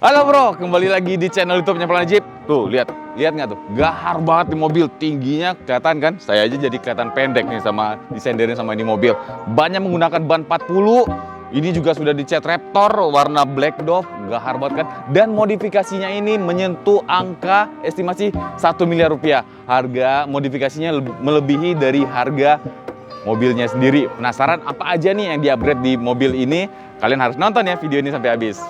Halo bro, kembali lagi di channel YouTube-nya Pelana Jeep. Tuh, lihat nggak tuh? Gahar banget di mobil, tingginya kelihatan kan? Saya aja jadi kelihatan pendek nih sama disenderin sama ini mobil. Banyak menggunakan ban 40. Ini juga sudah dicat Raptor warna Black Dove, gahar banget kan? Dan modifikasinya ini menyentuh angka estimasi 1 miliar rupiah. Harga modifikasinya melebihi dari harga mobilnya sendiri. Penasaran apa aja nih yang di-upgrade di mobil ini? Kalian harus nonton ya video ini sampai habis.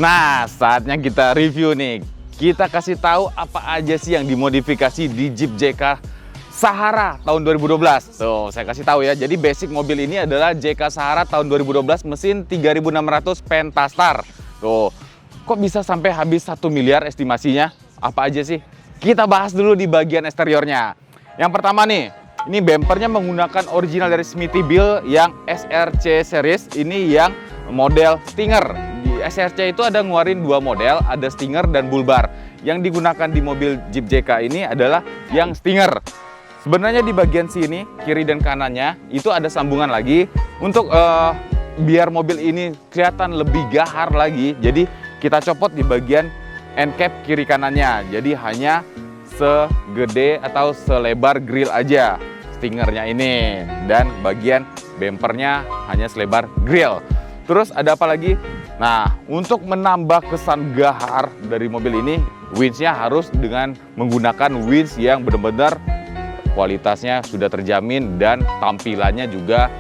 Nah, saatnya kita review nih. Kita kasih tahu apa aja sih yang dimodifikasi di Jeep JK Sahara tahun 2012. Tuh, saya kasih tahu ya. Jadi basic mobil ini adalah JK Sahara tahun 2012 mesin 3600 Pentastar. Tuh, kok bisa sampai habis 1 miliar estimasinya? Apa aja sih? Kita bahas dulu di bagian eksteriornya. Yang pertama nih, ini bumpernya menggunakan original dari Smithybilt yang SRC series. Ini yang model Stinger. Di SRC itu ada ngeluarin dua model, ada Stinger dan Bull Bar. Yang digunakan di mobil Jeep JK ini adalah yang Stinger. Sebenarnya di bagian sini, kiri dan kanannya, itu ada sambungan lagi. Untuk biar mobil ini kelihatan lebih gahar lagi, jadi kita copot di bagian end cap kiri kanannya. Jadi hanya segede atau selebar grill aja Stingernya ini. Dan bagian bumpernya hanya selebar grill. Terus ada apa lagi? Nah, untuk menambah kesan gahar dari mobil ini, winch-nya harus dengan menggunakan winch yang benar-benar kualitasnya sudah terjamin dan tampilannya juga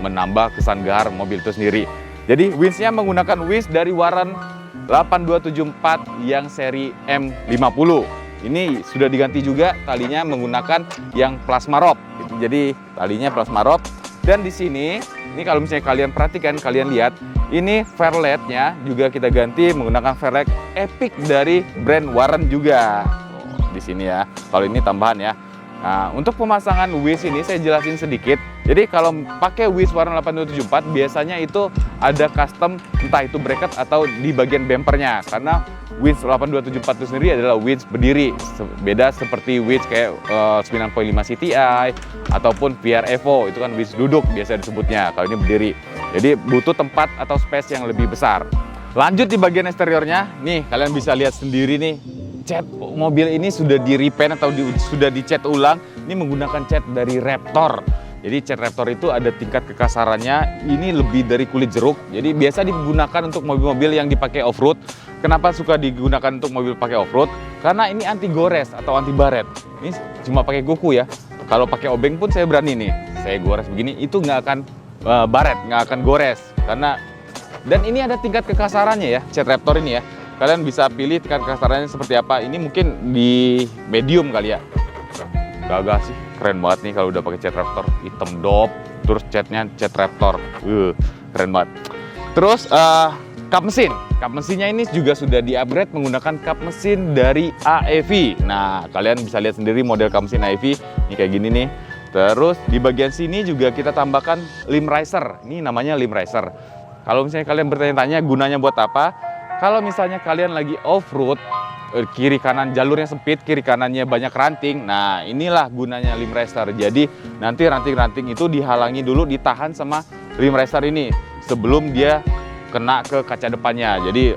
menambah kesan gahar mobil itu sendiri. Jadi winch-nya menggunakan winch dari Warren 8274 yang seri M50. Ini sudah diganti juga talinya menggunakan yang plasma rod. Jadi talinya plasma rod. Dan di sini, ini kalau misalnya kalian perhatikan, kalian lihat, ini fairlight-nya juga kita ganti menggunakan fairlight Epic dari brand Warren juga. Oh, di sini ya. Kalau ini tambahan ya. Nah, untuk pemasangan winch ini saya jelasin sedikit. Jadi kalau pakai winch Warren 8274 biasanya itu ada custom, entah itu bracket atau di bagian bumpernya. Karena winch 8274 itu sendiri adalah winch berdiri, beda seperti winch kayak 9.5 CTI ataupun VR Evo, itu kan winch duduk biasa disebutnya. Kalau ini berdiri, jadi butuh tempat atau space yang lebih besar. Lanjut di bagian eksteriornya, nih kalian bisa lihat sendiri nih, cat mobil ini sudah di repaint atau sudah dicat ulang. Ini menggunakan cat dari Raptor. Jadi cat Raptor itu ada tingkat kekasarannya, ini lebih dari kulit jeruk. Jadi biasa digunakan untuk mobil-mobil yang dipakai off-road. Kenapa suka digunakan untuk mobil pakai off-road? Karena ini anti gores atau anti baret. Ini cuma pakai kuku ya. Kalau pakai obeng pun saya berani nih. Saya gores begini, itu nggak akan baret, nggak akan gores. Dan ini ada tingkat kekasarannya ya, cat Raptor ini ya. Kalian bisa pilih tingkat kekasarannya seperti apa. Ini mungkin di medium kali ya. Gagah sih, keren banget nih kalau udah pakai cat Raptor. Hitam dop, terus catnya cat Raptor. Keren banget. Terus kap mesin. Kap mesinnya ini juga sudah di-upgrade menggunakan kap mesin dari AEV. Nah, kalian bisa lihat sendiri model kap mesin AEV. Ini kayak gini nih. Terus di bagian sini juga kita tambahkan limb riser. Ini namanya limb riser. Kalau misalnya kalian bertanya-tanya gunanya buat apa? Kalau misalnya kalian lagi off-road, kiri kanan jalurnya sempit, kiri kanannya banyak ranting. Nah, inilah gunanya limb riser. Jadi nanti ranting-ranting itu dihalangi dulu, ditahan sama limb riser ini sebelum dia kena ke kaca depannya. Jadi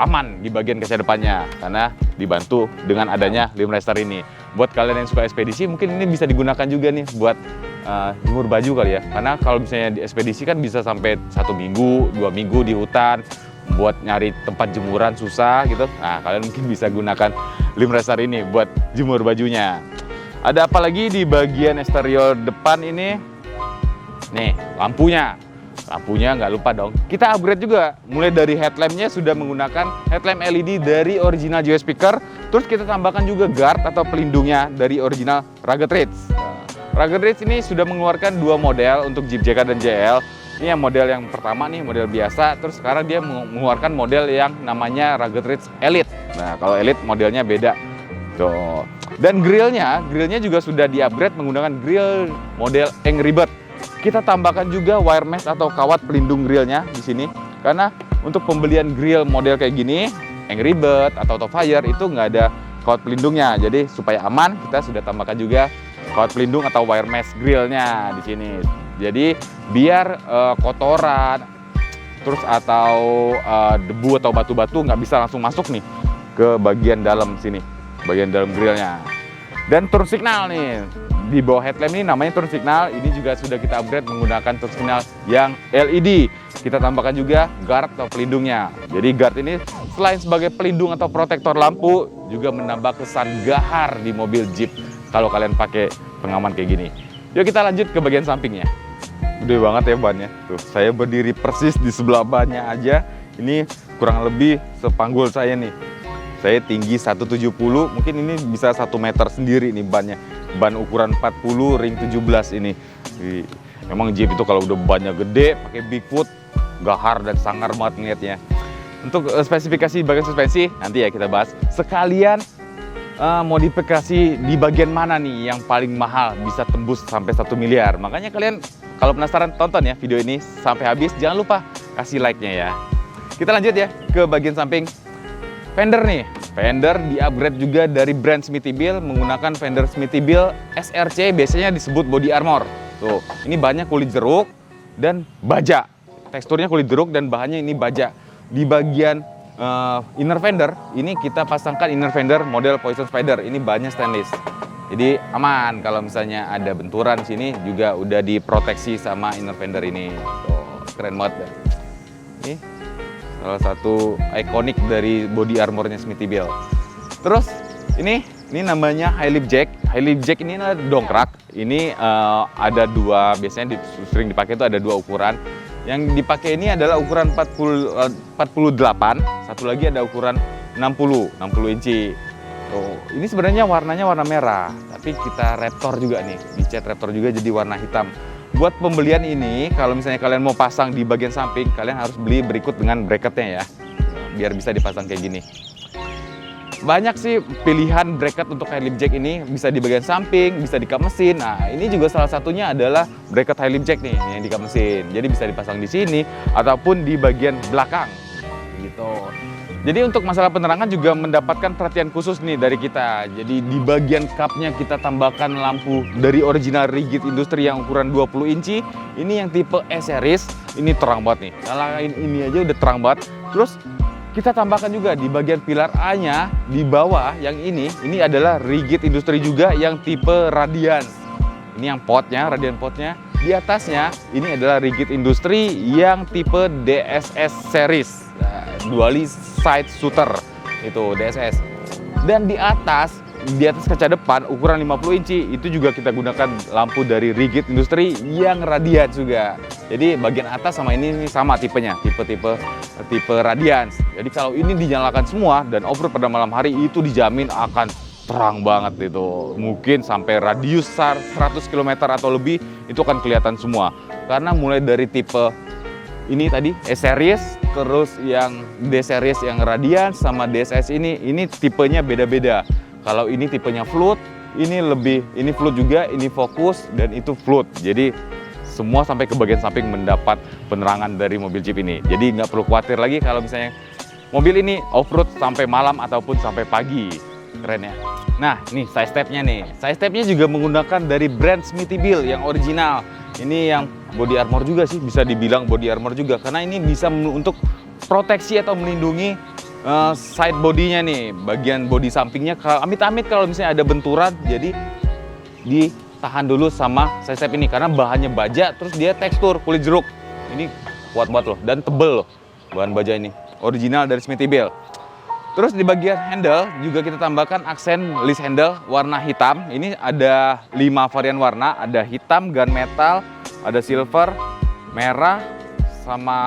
aman di bagian kaca depannya karena dibantu dengan adanya limb riser ini. Buat kalian yang suka ekspedisi, mungkin ini bisa digunakan juga nih buat jemur baju kali ya. Karena kalau misalnya di ekspedisi kan bisa sampai 1 minggu, 2 minggu di hutan. Buat nyari tempat jemuran susah gitu. Nah, kalian mungkin bisa gunakan limb riser ini buat jemur bajunya. Ada apa lagi di bagian eksterior depan ini? Nih, lampunya nggak lupa dong. Kita upgrade juga, mulai dari headlampnya sudah menggunakan headlamp LED dari original Joyo Speaker. Terus kita tambahkan juga guard atau pelindungnya dari original Rugged Ridge. Rugged Ridge ini sudah mengeluarkan dua model untuk Jeep JK dan JL. Ini yang model yang pertama nih, model biasa. Terus sekarang dia mengeluarkan model yang namanya Rugged Ridge Elite. Nah, kalau Elite modelnya beda. Tuh. Dan grillnya juga sudah di-upgrade menggunakan grill model Angry Bird. Kita tambahkan juga wire mesh atau kawat pelindung grillnya di sini. Karena untuk pembelian grill model kayak gini, Angry Bird atau Top Fire itu nggak ada kawat pelindungnya. Jadi supaya aman, kita sudah tambahkan juga kawat pelindung atau wire mesh grillnya di sini. Jadi biar kotoran, terus atau debu atau batu-batu nggak bisa langsung masuk nih ke bagian dalam sini, bagian dalam grillnya. Dan turn signal nih. Di bawah headlamp ini namanya turn signal. Ini juga sudah kita upgrade menggunakan turn signal yang LED. Kita tambahkan juga guard atau pelindungnya. Jadi guard ini selain sebagai pelindung atau protektor lampu, juga menambah kesan gahar di mobil Jeep kalau kalian pakai pengaman kayak gini. Yuk kita lanjut ke bagian sampingnya. Gede banget ya bannya. Tuh, saya berdiri persis di sebelah bannya aja. Ini kurang lebih sepanggul saya nih. Saya tinggi 170, mungkin ini bisa 1 meter sendiri nih bannya. Ban ukuran 40 ring 17 ini. Memang Jeep itu kalau udah bannya gede, pakai Bigfoot, gahar dan sangar banget ngeliatnya. Untuk spesifikasi bagian suspensi, nanti ya kita bahas. Sekalian modifikasi di bagian mana nih yang paling mahal, bisa tembus sampai 1 miliar. Makanya kalian kalau penasaran tonton ya video ini sampai habis, jangan lupa kasih like-nya ya. Kita lanjut ya ke bagian samping. Fender nih, fender di-upgrade juga dari brand Smithybill menggunakan fender Smithybill SRC, biasanya disebut body armor. Tuh, ini bahannya kulit jeruk dan baja. Teksturnya kulit jeruk dan bahannya ini baja. Di bagian inner fender, ini kita pasangkan inner fender model Poison Spider. Ini bahannya stainless. Jadi aman kalau misalnya ada benturan sini juga udah diproteksi sama inner fender ini. Tuh, keren banget ya. Ini salah satu ikonik dari body armornya Smithybill. Terus ini namanya high lip jack. High lip jack ini adalah dongkrak. Ini ada dua, biasanya sering dipakai itu ada dua ukuran. Yang dipakai ini adalah ukuran 48, satu lagi ada ukuran 60 inci. Tuh, ini sebenarnya warnanya warna merah, tapi kita Raptor juga nih, dicat Raptor juga jadi warna hitam. Buat pembelian ini, kalau misalnya kalian mau pasang di bagian samping, kalian harus beli berikut dengan bracketnya ya, biar bisa dipasang kayak gini. Banyak sih pilihan bracket untuk high lip jack ini, bisa di bagian samping, bisa di kap mesin. Nah, ini juga salah satunya adalah bracket high lip jack nih, yang di kap mesin. Jadi bisa dipasang di sini ataupun di bagian belakang, gitu. Jadi untuk masalah penerangan juga mendapatkan perhatian khusus nih dari kita. Jadi di bagian kapnya kita tambahkan lampu dari original Rigid Industri yang ukuran 20 inci. Ini yang tipe S-Series, ini terang banget nih. Nyalain ini aja udah terang banget. Terus kita tambahkan juga di bagian pilar A-nya, di bawah yang ini adalah Rigid Industri juga yang tipe Radiance. Ini yang potnya, Radiance potnya. Di atasnya, ini adalah Rigid Industri yang tipe DSS Series. Dually Side Shooter, itu DSS. Dan di atas kaca depan ukuran 50 inci, itu juga kita gunakan lampu dari Rigid Industri yang Radiance juga. Jadi bagian atas sama ini sama tipenya, tipe Radiance. Jadi kalau ini dinyalakan semua dan off-road pada malam hari, itu dijamin akan terang banget itu. Mungkin sampai radius 100 km atau lebih itu akan kelihatan semua. Karena mulai dari tipe ini tadi S-Series, terus yang D-Series yang Radiance sama DSS ini tipenya beda-beda. Kalau ini tipenya float, ini float juga, ini fokus, dan itu float. Jadi semua sampai ke bagian samping mendapat penerangan dari mobil Jeep ini. Jadi nggak perlu khawatir lagi kalau misalnya mobil ini off-road sampai malam ataupun sampai pagi. Keren ya. Nah, nih side stepnya nih. Side stepnya juga menggunakan dari brand Smithybill yang original. Ini yang body armor juga sih, bisa dibilang body armor juga. Karena ini bisa untuk proteksi atau melindungi side bodinya nih. Bagian body sampingnya, amit-amit kalau misalnya ada benturan, jadi ditahan dulu sama side step ini. Karena bahannya baja, terus dia tekstur kulit jeruk. Ini kuat banget loh, dan tebel loh bahan baja ini. Original dari Smithybill. Terus di bagian handle juga kita tambahkan aksen list handle warna hitam. Ini ada 5 varian warna, ada hitam, gunmetal, ada silver, merah, sama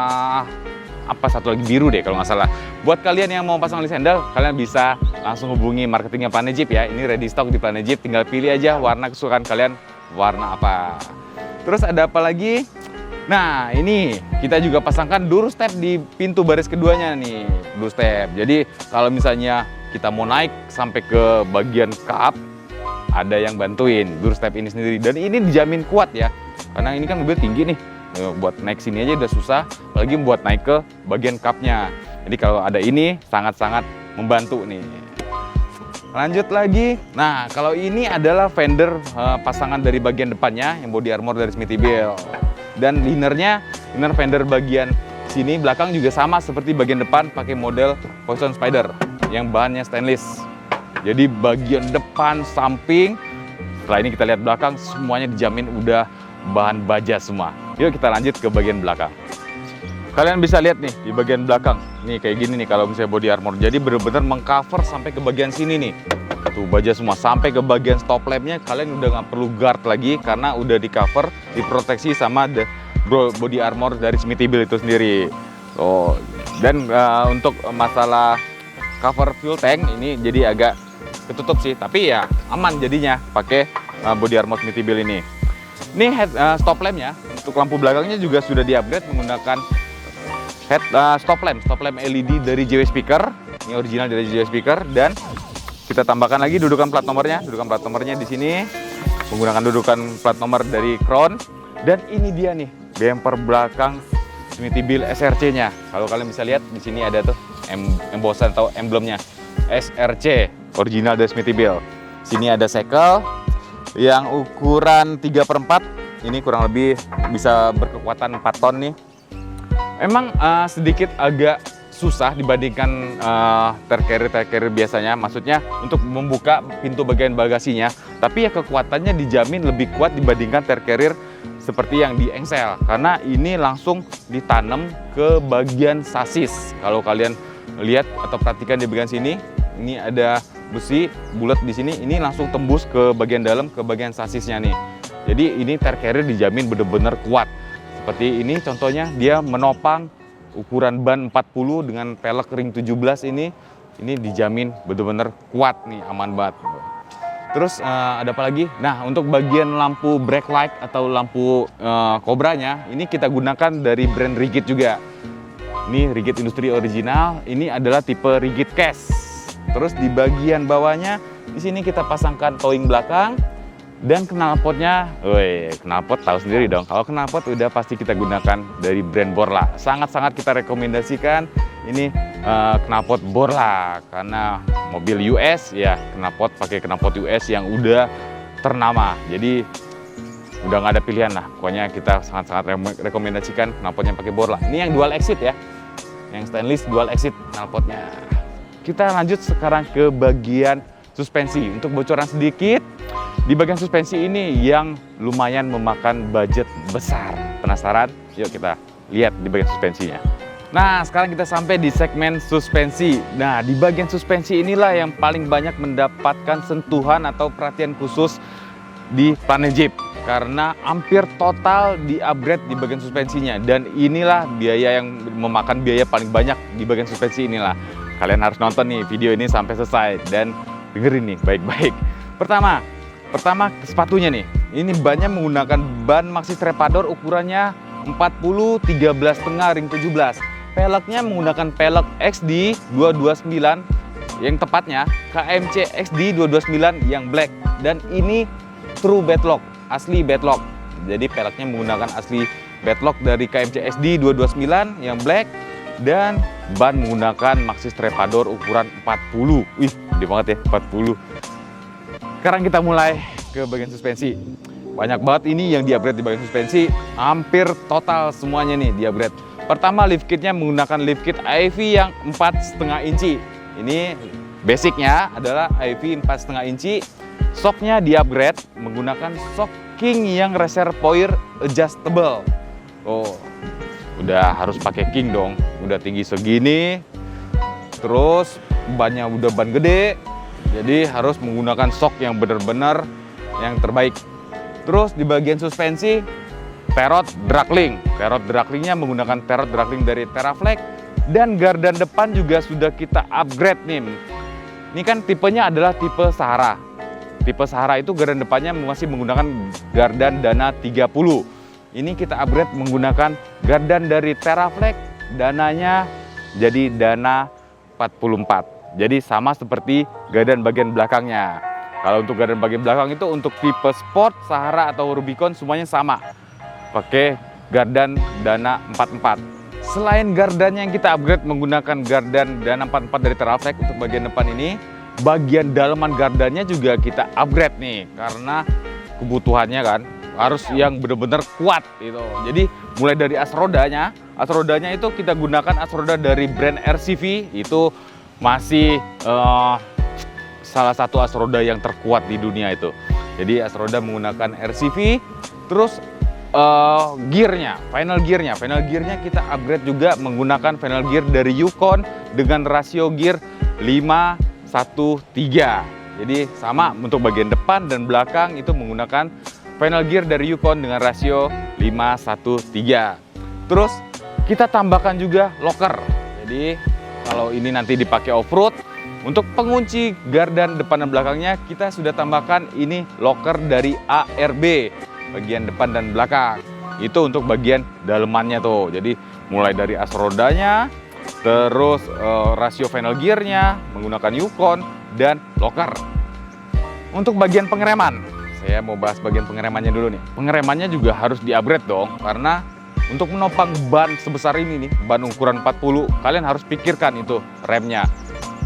apa satu lagi biru deh kalau nggak salah. Buat kalian yang mau pasang list handle, kalian bisa langsung hubungi marketingnya Planet Jeep ya. Ini ready stock di Planet Jeep, tinggal pilih aja warna kesukaan kalian, warna apa. Terus ada apa lagi? Nah, ini kita juga pasangkan door step di pintu baris keduanya nih, door step. Jadi kalau misalnya kita mau naik sampai ke bagian kap, ada yang bantuin door step ini sendiri. Dan ini dijamin kuat ya, karena ini kan mobil tinggi nih. Buat naik sini aja udah susah, apalagi buat naik ke bagian kapnya. Jadi kalau ada ini sangat-sangat membantu nih. Lanjut lagi, nah kalau ini adalah fender pasangan dari bagian depannya yang body armor dari Smithybilt. Dan liner fender bagian sini belakang juga sama seperti bagian depan, pakai model Poison Spider yang bahannya stainless. Jadi bagian depan, samping, setelah ini kita lihat belakang, semuanya dijamin udah bahan baja semua. Yuk kita lanjut ke bagian belakang. Kalian bisa lihat nih di bagian belakang, nih kayak gini nih kalau misalnya body armor. Jadi benar-benar mengcover sampai ke bagian sini nih. Tuh baja semua sampai ke bagian stop lampnya, kalian udah nggak perlu guard lagi karena udah di cover, diproteksi sama body armor dari Smithybilt itu sendiri. Oh, dan untuk masalah cover fuel tank ini jadi agak ketutup sih, tapi ya aman jadinya pakai body armor Smithybilt ini. Ini stop lampnya untuk lampu belakangnya juga sudah di-upgrade menggunakan stop lamp LED dari JW Speaker. Ini original dari JW Speaker, dan kita tambahkan lagi dudukan plat nomornya. Dudukan plat nomornya di sini menggunakan dudukan plat nomor dari Crown. Dan ini dia nih bumper belakang Smithybilt SRC-nya. Kalau kalian bisa lihat di sini ada tuh embosan atau emblemnya SRC original dari Smithybilt. Sini ada sekel yang ukuran 3/4. Ini kurang lebih bisa berkekuatan 4 ton nih. Emang sedikit agak susah dibandingkan tercarrier biasanya, maksudnya untuk membuka pintu bagian bagasinya, tapi ya kekuatannya dijamin lebih kuat dibandingkan tercarrier seperti yang di engsel, karena ini langsung ditanam ke bagian sasis. Kalau kalian lihat atau perhatikan di bagian sini, ini ada besi bulat di sini, ini langsung tembus ke bagian dalam, ke bagian sasisnya nih. Jadi ini tercarrier dijamin benar-benar kuat. Seperti ini contohnya, dia menopang ukuran ban 40 dengan pelek ring 17 ini dijamin benar-benar kuat nih, aman banget. Terus ada apa lagi? Nah, untuk bagian lampu brake light atau lampu Cobra-nya ini kita gunakan dari brand Rigid juga. Ini Rigid industri original, ini adalah tipe Rigid Cast. Terus di bagian bawahnya di sini kita pasangkan towing belakang. Dan knalpotnya, knalpot tahu sendiri dong. Kalau knalpot udah pasti kita gunakan dari brand Borla. Sangat-sangat kita rekomendasikan ini knalpot Borla, karena mobil US ya knalpot pakai knalpot US yang udah ternama. Jadi udah nggak ada pilihan lah. Pokoknya kita sangat-sangat rekomendasikan knalpotnya pakai Borla. Ini yang dual exit ya, yang stainless dual exit knalpotnya. Kita lanjut sekarang ke bagian suspensi. Untuk bocoran sedikit, di bagian suspensi ini yang lumayan memakan budget besar. Penasaran? Yuk kita lihat di bagian suspensinya. Nah, sekarang kita sampai di segmen suspensi. Nah, di bagian suspensi inilah yang paling banyak mendapatkan sentuhan atau perhatian khusus di Planet Jeep, karena hampir total di-upgrade di bagian suspensinya. Dan inilah biaya yang memakan biaya paling banyak di bagian suspensi inilah. Kalian harus nonton nih video ini sampai selesai dan dengerin nih baik-baik. Pertama sepatunya nih. Ini bannya menggunakan ban Maxxis Trepador ukurannya 40 13,5 ring 17. Peleknya menggunakan pelek XD 229 yang tepatnya KMC XD 229 yang black, dan ini true bedlock, asli bedlock. Jadi peleknya menggunakan asli bedlock dari KMC XD 229 yang black, dan ban menggunakan Maxxis Trepador ukuran 40. Wih, gede banget ya, 40. Sekarang kita mulai ke bagian suspensi. Banyak banget ini yang di-upgrade di bagian suspensi. Hampir total semuanya nih di-upgrade. Pertama, lift kitnya menggunakan lift kit IV yang 4,5 inci. Ini basicnya adalah IV 4,5 inci. Shocknya di-upgrade menggunakan shock king yang reservoir adjustable. Oh, udah harus pakai king dong. Udah tinggi segini. Terus bannya udah ban gede. Jadi harus menggunakan shock yang benar-benar yang terbaik. Terus di bagian suspensi Perot Draglink. Perot Draglingnya menggunakan perot Draglink dari Teraflex. Dan gardan depan juga sudah kita upgrade nih. Ini kan tipenya adalah tipe Sahara. Tipe Sahara itu gardan depannya masih menggunakan gardan dana 30. Ini kita upgrade menggunakan gardan dari Teraflex. Dananya jadi dana 44. Jadi sama seperti gardan bagian belakangnya. Kalau untuk gardan bagian belakang itu untuk tipe Sport, Sahara atau Rubicon semuanya sama. Pakai gardan dana 44. Selain gardannya yang kita upgrade menggunakan gardan dana 44 dari Teraflex untuk bagian depan ini, bagian dalaman gardannya juga kita upgrade nih karena kebutuhannya kan harus yang benar-benar kuat gitu. Jadi mulai dari as rodanya itu kita gunakan as roda dari brand RCV, itu masih salah satu as roda yang terkuat di dunia itu. Jadi as roda menggunakan RCV. Terus gearnya, final gearnya kita upgrade juga menggunakan final gear dari Yukon dengan rasio gear 5-1-3. Jadi sama untuk bagian depan dan belakang itu menggunakan final gear dari Yukon dengan rasio 5-1-3. Terus kita tambahkan juga locker. Jadi kalau ini nanti dipakai off-road, untuk pengunci gardan depan dan belakangnya kita sudah tambahkan ini locker dari ARB bagian depan dan belakang. Itu untuk bagian dalemannya tuh. Jadi mulai dari as rodanya, terus rasio final gearnya menggunakan Yukon dan locker. Untuk bagian pengereman, saya mau bahas bagian pengeremannya dulu nih. Pengeremannya juga harus di-upgrade dong, karena untuk menopang ban sebesar ini nih, ban ukuran 40, kalian harus pikirkan itu remnya.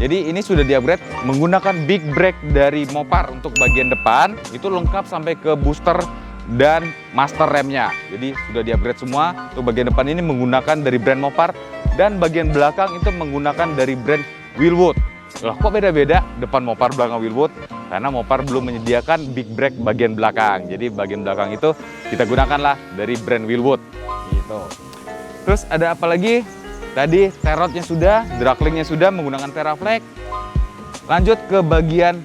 Jadi ini sudah di-upgrade menggunakan big brake dari Mopar untuk bagian depan, itu lengkap sampai ke booster dan master remnya. Jadi sudah di-upgrade semua. Untuk bagian depan ini menggunakan dari brand Mopar, dan bagian belakang itu menggunakan dari brand Wilwood. Loh, kok beda-beda depan Mopar, belakang Wilwood? Karena Mopar belum menyediakan big brake bagian belakang. Jadi bagian belakang itu kita gunakanlah dari brand Wilwood. Gitu. Terus ada apa lagi? Tadi terotnya sudah, draglingnya sudah menggunakan Teraflex. Lanjut ke bagian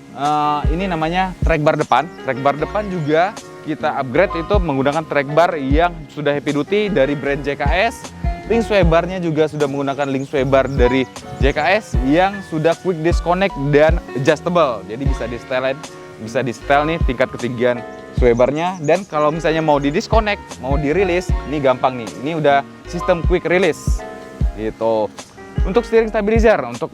ini namanya track bar depan. Track bar depan juga kita upgrade itu menggunakan track bar yang sudah heavy duty dari brand JKS. Link sway barnya juga sudah menggunakan link sway bar dari JKS yang sudah quick disconnect dan adjustable. Jadi bisa di setel nih tingkat ketinggian sway barnya. Dan kalau misalnya mau di disconnect, mau dirilis, ini gampang nih. Ini udah sistem quick release. Gitu. Untuk steering stabilizer, untuk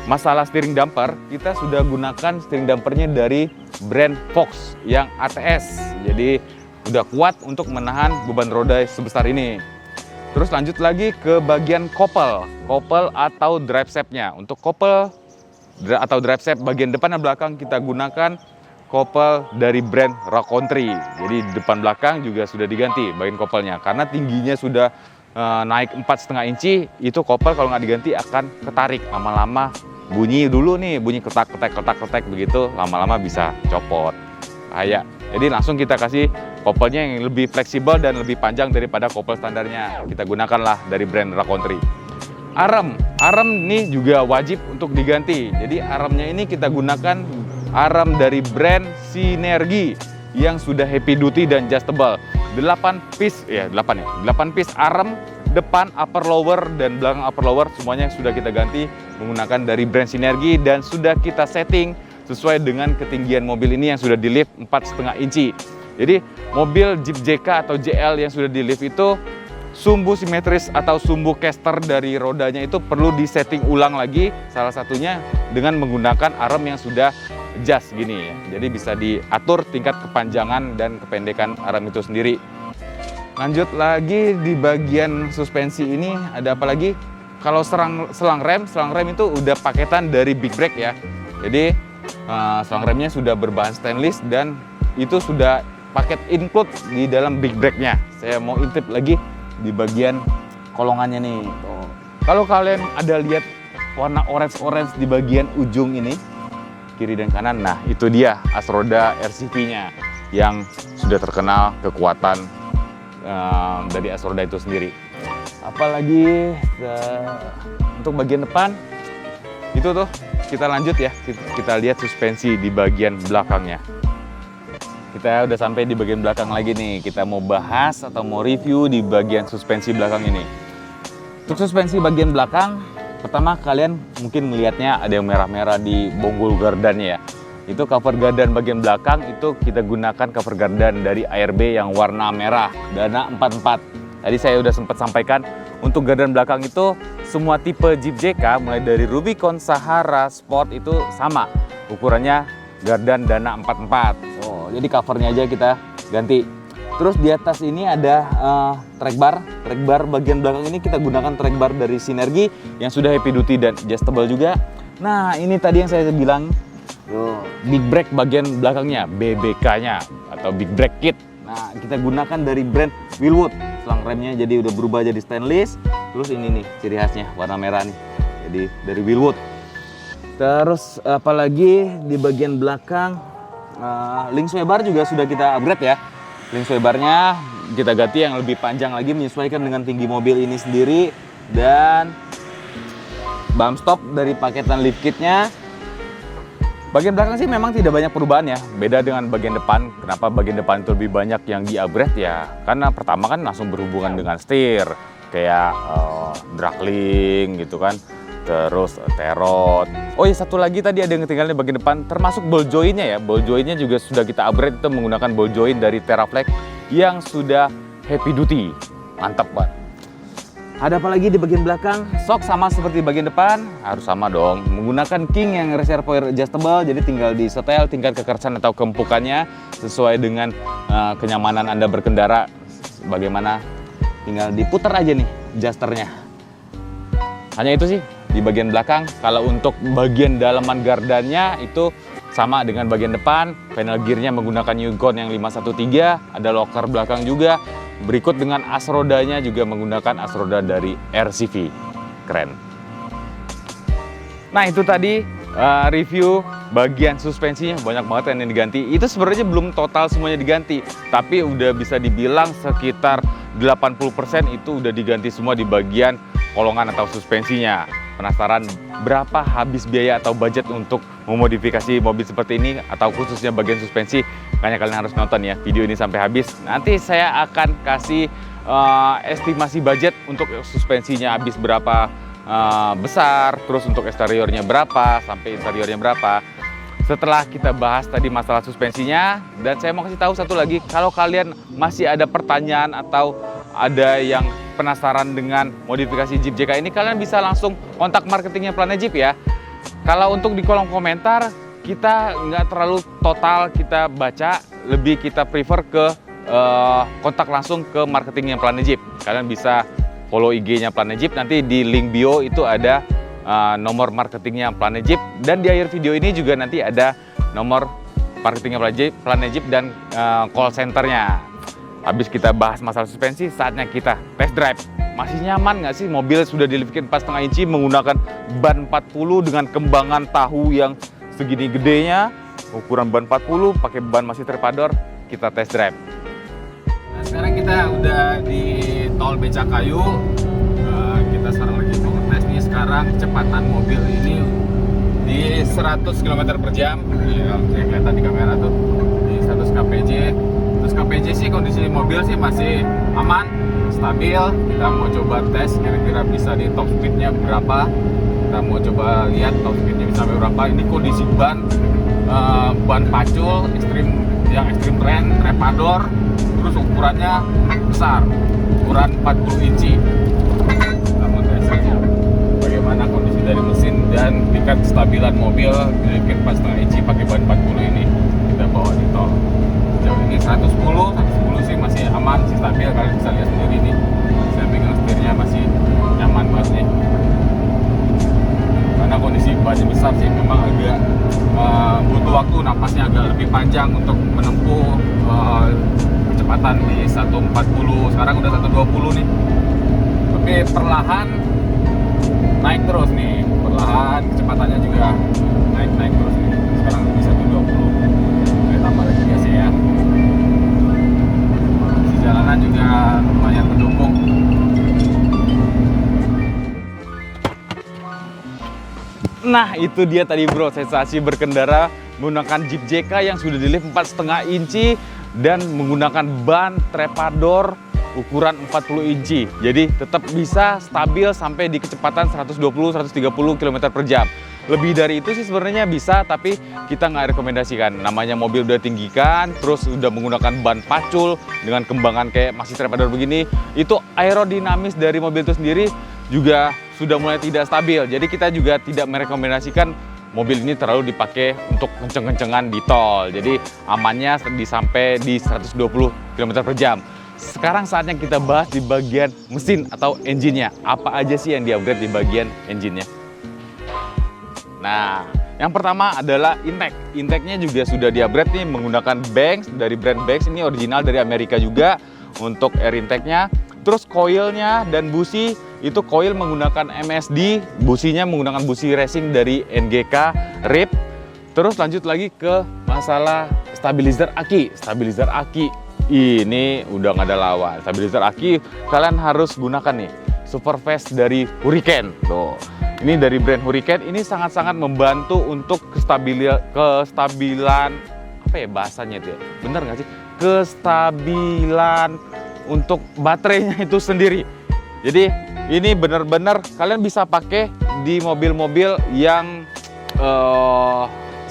masalah steering damper, kita sudah gunakan steering dampernya dari brand Fox yang ATS. Jadi udah kuat untuk menahan beban roda sebesar ini. Terus lanjut lagi ke bagian kopel atau drive shaft-nya. Untuk kopel atau drive shaft bagian depan dan belakang kita gunakan kopel dari brand Rock Country. Jadi depan belakang juga sudah diganti bagian kopelnya karena tingginya sudah naik 4,5 inci. Itu kopel kalau nggak diganti akan ketarik, lama-lama bunyi dulu nih, bunyi ketak begitu, lama-lama bisa copot. Bahaya. Jadi langsung kita kasih kopelnya yang lebih fleksibel dan lebih panjang daripada kopel standarnya. Kita gunakanlah dari brand Rock Country. Arem ini juga wajib untuk diganti. Jadi aremnya ini kita gunakan arem dari brand Sinergi yang sudah heavy duty dan adjustable. 8 piece arem depan upper lower dan belakang upper lower semuanya sudah kita ganti menggunakan dari brand Sinergi, dan sudah kita setting sesuai dengan ketinggian mobil ini yang sudah di lift 4,5 inci. Jadi mobil Jeep JK atau JL yang sudah di lift itu sumbu simetris atau sumbu caster dari rodanya itu perlu disetting ulang lagi, salah satunya dengan menggunakan arem yang sudah adjust gini ya. Jadi bisa diatur tingkat kepanjangan dan kependekan arem itu sendiri. Lanjut lagi di bagian suspensi ini ada apa lagi? Kalau selang rem itu udah paketan dari Big Brake ya. Jadi selang remnya sudah berbahan stainless dan itu sudah paket include di dalam Big Brake-nya. Saya mau intip lagi di bagian kolongannya nih. Tuh. Kalau kalian ada lihat warna orange di bagian ujung ini, kiri dan kanan, nah itu dia as roda RCV-nya yang sudah terkenal kekuatan dari as roda itu sendiri. Apalagi untuk bagian depan itu tuh kita lanjut ya, kita lihat suspensi di bagian belakangnya. kita udah sampai di bagian belakang lagi nih. Kita mau bahas atau mau review di bagian suspensi belakang ini. Untuk suspensi bagian belakang, pertama kalian mungkin melihatnya ada yang merah-merah di bonggol gardannya ya. Itu cover gardan bagian belakang, itu kita gunakan cover gardan dari ARB yang warna merah, Dana 44. Tadi saya udah sempat sampaikan, untuk gardan belakang itu semua tipe Jeep JK mulai dari Rubicon, Sahara, Sport itu sama. Ukurannya gardan Dana 44. Oh, jadi covernya aja kita ganti. Terus di atas ini ada track bar bagian belakang ini kita gunakan track bar dari Sinergi yang sudah heavy duty dan adjustable juga. Nah, ini tadi yang saya bilang, big brake bagian belakangnya, BBK-nya atau big brake kit. Nah, kita gunakan dari brand Wilwood. Selang remnya jadi udah berubah jadi stainless. Terus ini nih ciri khasnya warna merah nih. Jadi dari Wilwood. Terus apalagi di bagian belakang link sway bar juga sudah kita upgrade ya. Link sway barnya kita ganti yang lebih panjang lagi menyesuaikan dengan tinggi mobil ini sendiri. Dan bump stop dari paketan lift kitnya. Bagian belakang sih memang tidak banyak perubahan ya, beda dengan bagian depan. Kenapa bagian depan itu lebih banyak yang di-upgrade ya? Karena pertama kan langsung berhubungan dengan setir, kayak Drakling gitu kan, terus Terot. Oh iya, satu lagi tadi ada yang ketinggalan di bagian depan, termasuk ball jointnya ya. Ball jointnya juga sudah kita upgrade, itu menggunakan ball joint dari Teraflex yang sudah heavy duty. Mantap banget. Ada apa lagi di bagian belakang? Sok sama seperti bagian depan, harus sama dong. Menggunakan King yang reservoir adjustable, jadi tinggal disetel tingkat kekerasan atau keempukannya sesuai dengan kenyamanan Anda berkendara. Bagaimana? Tinggal diputar aja nih adjusternya. Hanya itu sih di bagian belakang. Kalau untuk bagian dalaman gardannya itu sama dengan bagian depan. Panel gearnya menggunakan Yukon yang 513, ada locker belakang juga. Berikut dengan as rodanya juga menggunakan as roda dari RCV. Keren. Nah, itu tadi review bagian suspensinya, banyak banget yang diganti. Itu sebenarnya belum total semuanya diganti, tapi udah bisa dibilang sekitar 80% itu udah diganti semua di bagian kolongan atau suspensinya. Penasaran berapa habis biaya atau budget untuk memodifikasi mobil seperti ini atau khususnya bagian suspensi? Makanya kalian harus nonton ya video ini sampai habis. Nanti saya akan kasih estimasi budget untuk suspensinya habis berapa besar, terus untuk eksteriornya berapa, sampai interiornya berapa. Setelah kita bahas tadi masalah suspensinya, dan saya mau kasih tahu satu lagi, kalau kalian masih ada pertanyaan atau ada yang penasaran dengan modifikasi Jeep JK ini, kalian bisa langsung kontak marketingnya Planet Jeep ya. Kalau untuk di kolom komentar, kita nggak terlalu total kita baca, lebih kita prefer ke kontak langsung ke marketingnya Planet Jeep. Kalian bisa follow IG-nya Planet Jeep, nanti di link bio itu ada nomor marketingnya Planet Jeep, dan di akhir video ini juga nanti ada nomor marketingnya Planet Jeep dan call centernya. Habis kita bahas masalah suspensi, saatnya kita test drive. Masih nyaman nggak sih mobil sudah di lift kit 4,5 inci menggunakan ban 40 dengan kembangan tahu yang segini gedenya, ukuran ban 40, pakai ban masih trepador. Kita test drive. Nah, sekarang kita udah di tol Becakayu. Kita sekarang lagi mau tes nih, sekarang kecepatan mobil ini di 100 km per jam. Ya, saya kelihatan di kamera tuh di 100 kpj. Terus kpj sih kondisi mobil sih masih aman, stabil. Kita mau coba tes kira-kira bisa di top speednya berapa. Kita mau coba lihat top speednya bisa sampai berapa. Ini kondisi ban pacul yang ekstrim trend, trepador. Terus ukurannya besar, ukuran 40 inci. Kita mau tes aja bagaimana kondisi dari mesin dan tingkat kestabilan mobil di lift kit 4,5 inci pakai ban 40 ini. Kita bawa di tol. Jauh ini 110 sih masih aman, masih stabil. Kalian bisa lihat sendiri nih, saya pegang setirnya masih nyaman banget nih. Karena kondisi bannya besar sih memang agak butuh waktu, napasnya agak lebih panjang untuk menempuh kecepatan di 140. Sekarang udah 120 nih, tapi perlahan naik terus nih, perlahan kecepatannya juga naik terus nih. Sekarang di 120. Tambah lagi ya sih ya. Di jalanan juga lumayan mendukung. Nah, itu dia tadi bro, sensasi berkendara menggunakan Jeep JK yang sudah di lift 4,5 inci dan menggunakan ban trepador ukuran 40 inci. Jadi tetap bisa stabil sampai di kecepatan 120-130 km per jam. Lebih dari itu sih sebenarnya bisa, tapi kita nggak rekomendasikan. Namanya mobil udah tinggikan, terus udah menggunakan ban pacul dengan kembangan kayak masih trepador begini, itu aerodinamis dari mobil itu sendiri juga sudah mulai tidak stabil. Jadi kita juga tidak merekomendasikan mobil ini terlalu dipakai untuk kenceng-kencengan di tol. Jadi amannya sampai di 120 km per jam. Sekarang saatnya kita bahas di bagian mesin atau engine-nya. Apa aja sih yang di-upgrade di bagian engine-nya? Nah, yang pertama adalah intake. Intake-nya juga sudah di-upgrade nih menggunakan Banks dari brand Banks. Ini original dari Amerika juga untuk air intake-nya. Terus coil-nya dan busi itu coil menggunakan MSD, businya menggunakan busi racing dari NGK RIP. Terus lanjut lagi ke masalah stabilizer aki. Stabilizer aki ini udah nggak ada lawan. Stabilizer aki kalian harus gunakan nih Superfast dari Hurricane. Tuh, ini dari brand Hurricane. Ini sangat-sangat membantu untuk kestabilan apa ya bahasanya itu ya? Bener nggak sih? Kestabilan untuk baterainya itu sendiri. Jadi ini benar-benar kalian bisa pakai di mobil-mobil yang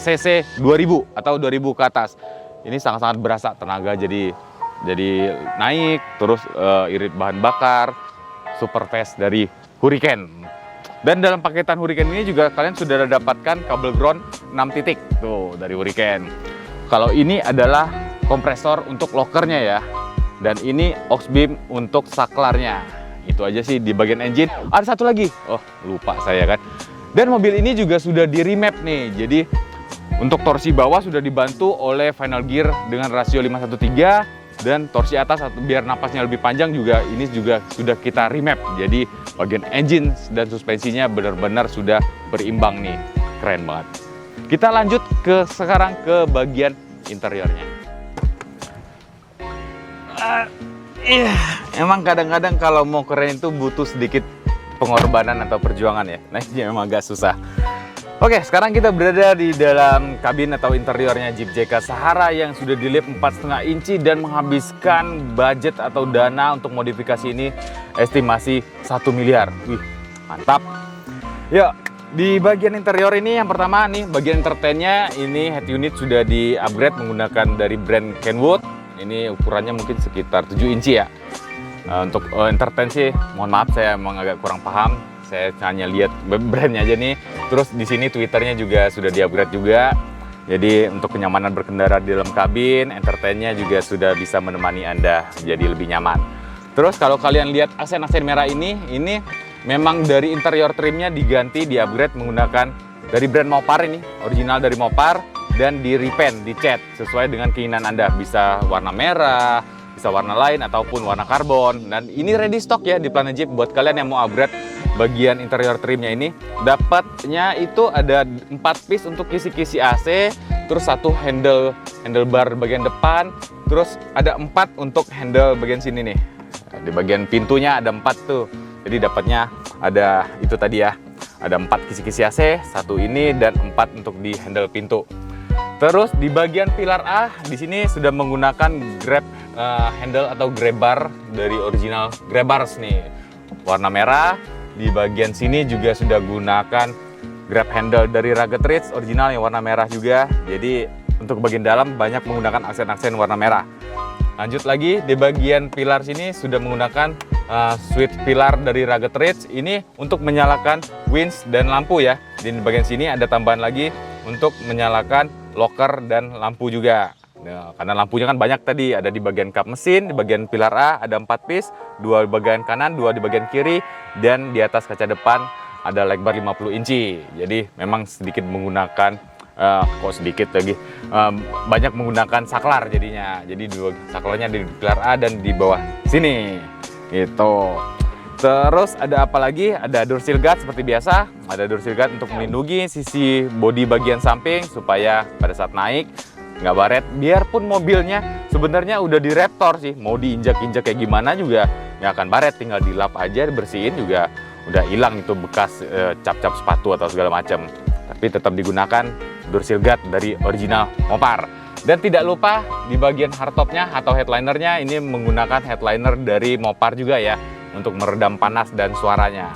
CC 2000 atau 2000 ke atas. Ini sangat-sangat berasa tenaga jadi naik, terus irit bahan bakar, Superfast dari Hurricane. Dan dalam paketan Hurricane ini juga kalian sudah dapatkan kabel ground 6 titik tuh dari Hurricane. Kalau ini adalah kompresor untuk lockernya ya. Dan ini aux beam untuk saklarnya. Itu aja sih di bagian engine. Ada satu lagi. Oh, lupa saya kan. Dan mobil ini juga sudah di remap nih. Jadi untuk torsi bawah sudah dibantu oleh final gear dengan rasio 513 dan torsi atas biar napasnya lebih panjang juga ini juga sudah kita remap. Jadi bagian engine dan suspensinya benar-benar sudah berimbang nih. Keren banget. Kita lanjut sekarang ke bagian interiornya. Emang kadang-kadang kalau mau keren itu butuh sedikit pengorbanan atau perjuangan ya. Nah ini memang agak susah. Oke, sekarang kita berada di dalam kabin atau interiornya Jeep JK Sahara yang sudah di lift 4,5 inci dan menghabiskan budget atau dana untuk modifikasi ini estimasi 1 miliar. Wih, mantap. Yuk, di bagian interior ini yang pertama nih, bagian entertainnya ini head unit sudah di-upgrade menggunakan dari brand Kenwood. Ini ukurannya mungkin sekitar 7 inci ya. Untuk entertain sih, mohon maaf saya emang agak kurang paham. Saya hanya lihat brandnya aja nih. Terus di sini Twitternya juga sudah di-upgrade juga. Jadi untuk kenyamanan berkendara di dalam kabin, entertainnya juga sudah bisa menemani Anda jadi lebih nyaman. Terus kalau kalian lihat aksen-aksen merah ini memang dari interior trimnya diganti, di-upgrade menggunakan dari brand Mopar ini, original dari Mopar. Dan di repaint, dicat sesuai dengan keinginan Anda. Bisa warna merah, bisa warna lain ataupun warna karbon. Dan ini ready stock ya di Planet Jeep buat kalian yang mau upgrade bagian interior trimnya ini. Dapatnya itu ada 4 piece untuk kisi-kisi AC, terus 1 handlebar bagian depan, terus ada 4 untuk handle bagian sini nih. Di bagian pintunya ada 4 tuh. Jadi dapatnya ada itu tadi ya. Ada 4 kisi-kisi AC, 1 ini dan 4 untuk di handle pintu. Terus di bagian pilar A di sini sudah menggunakan grab handle atau grab bar dari original grab bars nih, warna merah. Di bagian sini juga sudah gunakan grab handle dari Rugged Ridge original yang warna merah juga. Jadi untuk bagian dalam banyak menggunakan aksen-aksen warna merah. Lanjut lagi di bagian pilar sini sudah menggunakan switch pilar dari Rugged Ridge. Ini untuk menyalakan winch dan lampu ya. Di bagian sini ada tambahan lagi untuk menyalakan locker dan lampu juga. Nah, karena lampunya kan banyak tadi, ada di bagian kap mesin, di bagian pilar A ada 4 piece, 2 di bagian kanan, 2 di bagian kiri, dan di atas kaca depan ada lebar 50 inci. Jadi memang sedikit menggunakan, banyak menggunakan saklar jadinya. Jadi saklarnya di pilar A dan di bawah sini. Itu. Terus ada apa lagi? Ada door seal guard seperti biasa. Ada door seal guard untuk melindungi sisi bodi bagian samping supaya pada saat naik nggak baret. Biarpun mobilnya sebenarnya udah di Raptor sih, mau diinjak-injak kayak gimana juga nggak akan baret. Tinggal dilap aja, dibersihin juga udah hilang itu bekas cap-cap sepatu atau segala macam. tapi tetap digunakan door seal guard dari original Mopar. Dan tidak lupa di bagian hardtopnya atau headlinernya ini menggunakan headliner dari Mopar juga ya, untuk meredam panas dan suaranya.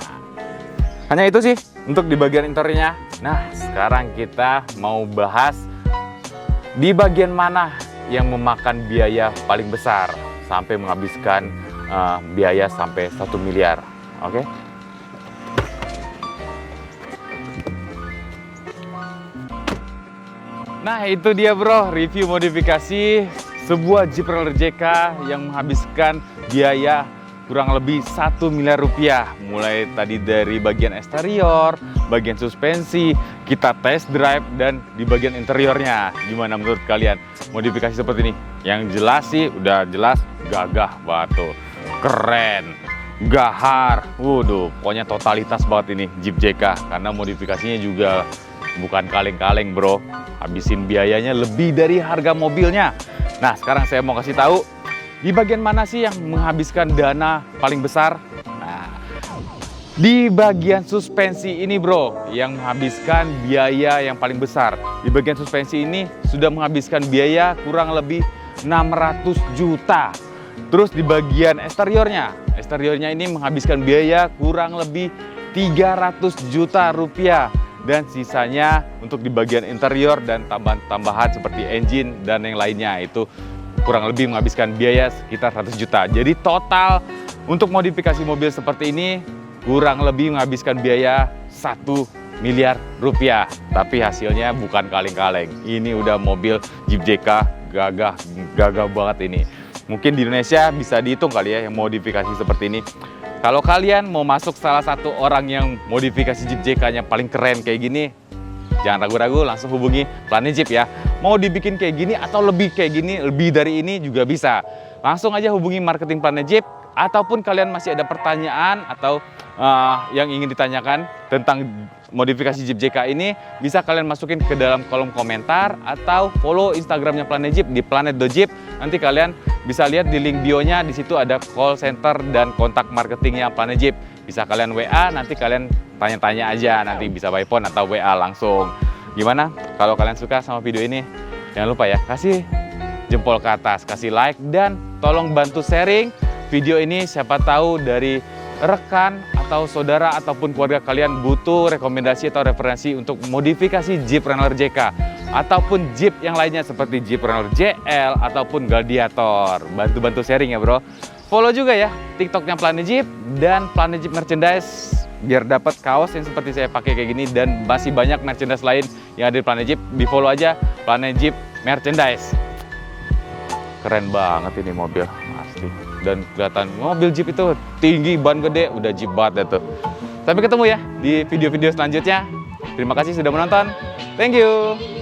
Hanya itu sih untuk di bagian interiornya. Nah, sekarang kita mau bahas di bagian mana yang memakan biaya paling besar sampai menghabiskan biaya sampai 1 miliar. Oke? Nah, itu dia bro, review modifikasi sebuah Jeep Wrangler JK yang menghabiskan biaya kurang lebih 1 miliar rupiah. Mulai tadi dari bagian eksterior, bagian suspensi, kita test drive, dan di bagian interiornya. Gimana menurut kalian modifikasi seperti ini? Yang jelas sih udah jelas gagah banget tuh. Keren, gahar. Waduh, pokoknya totalitas banget ini Jeep JK. Karena modifikasinya juga bukan kaleng-kaleng bro. Habisin biayanya lebih dari harga mobilnya. Nah, sekarang saya mau kasih tahu di bagian mana sih yang menghabiskan dana paling besar? Nah, di bagian suspensi ini bro, yang menghabiskan biaya yang paling besar. Di bagian suspensi ini sudah menghabiskan biaya kurang lebih 600 juta. Terus di bagian eksteriornya ini menghabiskan biaya kurang lebih 300 juta rupiah. Dan sisanya untuk di bagian interior dan tambahan-tambahan seperti engine dan yang lainnya itu kurang lebih menghabiskan biaya sekitar 100 juta. Jadi total untuk modifikasi mobil seperti ini kurang lebih menghabiskan biaya 1 miliar rupiah. Tapi hasilnya bukan kaleng-kaleng. Ini udah mobil Jeep JK gagah banget ini. Mungkin di Indonesia bisa dihitung kali ya yang modifikasi seperti ini. Kalau kalian mau masuk salah satu orang yang modifikasi Jeep JK-nya paling keren kayak gini, jangan ragu-ragu, langsung hubungi Planet Jeep ya. Mau dibikin kayak gini atau lebih kayak gini, lebih dari ini juga bisa. Langsung aja hubungi marketing Planet Jeep, ataupun kalian masih ada pertanyaan atau yang ingin ditanyakan tentang modifikasi Jeep JK ini, bisa kalian masukin ke dalam kolom komentar atau follow Instagramnya Planet Jeep di planet.jeep. Nanti kalian bisa lihat di link bio-nya, di situ ada call center dan kontak marketingnya Planet Jeep. Bisa kalian WA, nanti kalian tanya-tanya aja, nanti bisa by phone atau WA langsung. Gimana? Kalau kalian suka sama video ini, jangan lupa ya, kasih jempol ke atas, kasih like, dan tolong bantu sharing video ini. Siapa tahu dari rekan atau saudara ataupun keluarga kalian butuh rekomendasi atau referensi untuk modifikasi Jeep Wrangler JK ataupun Jeep yang lainnya seperti Jeep Wrangler JL ataupun Gladiator. Bantu-bantu sharing ya bro. Follow juga ya TikToknya Planet Jeep dan Planet Jeep Merchandise biar dapat kaos yang seperti saya pakai kayak gini, dan masih banyak merchandise lain yang ada di Planet Jeep. Di follow aja Planet Jeep Merchandise. Keren banget ini mobil asli. Dan kelihatan mobil Jeep itu tinggi, ban gede, udah Jeep banget tuh. Sampai ketemu ya di video-video selanjutnya. Terima kasih sudah menonton. Thank you.